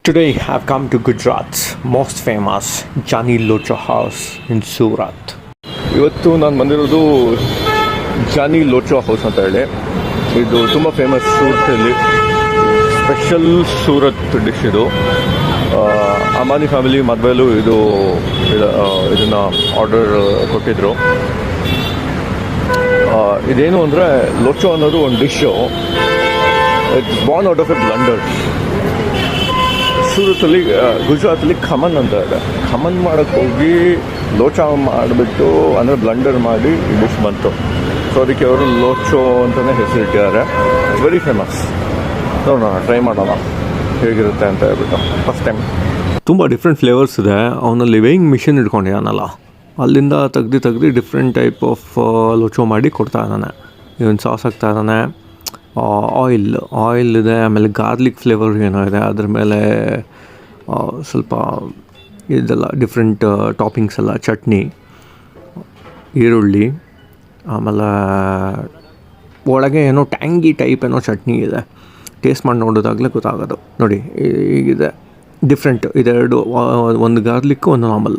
Today I've come to Gujarat's most famous Jani Locha House in Surat. ಇವತ್ತು ನಾನು ಬಂದಿರೋದು ಜಾನಿ ಲೋಚೋ house ಅಂತ ಹೇಳಿ. ಇದು ತುಂಬ ಫೇಮಸ್ ಸೂರತಲ್ಲಿ, ಸ್ಪೆಷಲ್ ಸೂರತ್ ಡಿಶ್ ಇದು. ಅಂಬಾನಿ ಫ್ಯಾಮಿಲಿ ಮದುವೆಯಲ್ಲೂ ಇದನ್ನು ಆರ್ಡರ್ ಕೊಟ್ಟಿದ್ರು. ಇದೇನು ಅಂದರೆ ಲೋಚೋ ಅನ್ನೋದು ಒಂದು dish. It's born out of a blunder. ಸೂರತಲ್ಲಿ ಗುಜರಾತಲ್ಲಿ ಖಮನ್ ಅಂತ ಇದೆ. ಖಮನ್ ಮಾಡೋಕ್ಕೆ ಹೋಗಿ ಲೋಚ ಮಾಡಿಬಿಟ್ಟು ಅಂದರೆ ಬ್ಲಂಡರ್ ಮಾಡಿ ಈ ಡಿಶ್ ಬಂತು. ಸೊ ಅದಕ್ಕೆ ಅವರು ಲೋಚೋ ಅಂತಲೇ ಹೆಸರಿಟ್ಟಿದ್ದಾರೆ. It's very famous. ನೋಡೋಣ, ಟ್ರೈ ಮಾಡೋಣ ಹೇಗಿರುತ್ತೆ ಅಂತ ಹೇಳ್ಬಿಟ್ಟು. ಫಸ್ಟ್ ಟೈಮ್ ತುಂಬ ಡಿಫ್ರೆಂಟ್ ಫ್ಲೇವರ್ಸ್ ಇದೆ. ಅವನಲ್ಲಿ ವೇಯಿಂಗ್ ಮಿಷಿನ್ ಇಟ್ಕೊಂಡಿದ್ದಾನಲ್ಲ, ಅಲ್ಲಿಂದ ತೆಗ್ದು ಡಿಫ್ರೆಂಟ್ ಟೈಪ್ ಆಫ್ ಲೋಚೋ ಮಾಡಿ ಕೊಡ್ತಾ ಇದ್ದಾನೆ. ಇವನು ಸಾಸ್ ಹಾಕ್ತಾ ಇದ್ದಾನೆ, ಆಯಿಲ್ ಇದೆ, ಆಮೇಲೆ ಗಾರ್ಲಿಕ್ ಫ್ಲೇವರ್ ಏನೋ ಇದೆ, ಅದ್ರ ಮೇಲೆ ಸ್ವಲ್ಪ ಇದೆಲ್ಲ ಡಿಫ್ರೆಂಟ್ ಟಾಪಿಂಗ್ಸ್ ಎಲ್ಲ, ಚಟ್ನಿ, ಈರುಳ್ಳಿ, ಆಮೇಲೆ ಒಳಗೆ ಏನೋ ಟ್ಯಾಂಗಿ ಟೈಪ್ ಏನೋ ಚಟ್ನಿ ಇದೆ. ಟೇಸ್ಟ್ ಮಾಡಿ ನೋಡೋದಾಗಲೇ ಗೊತ್ತಾಗೋದು. ನೋಡಿ ಹೀಗಿದೆ, ಡಿಫ್ರೆಂಟ್ ಇದೆರಡು, ಒಂದು ಗಾರ್ಲಿಕ್ಕು ಒಂದು ನಾರ್ಮಲ್.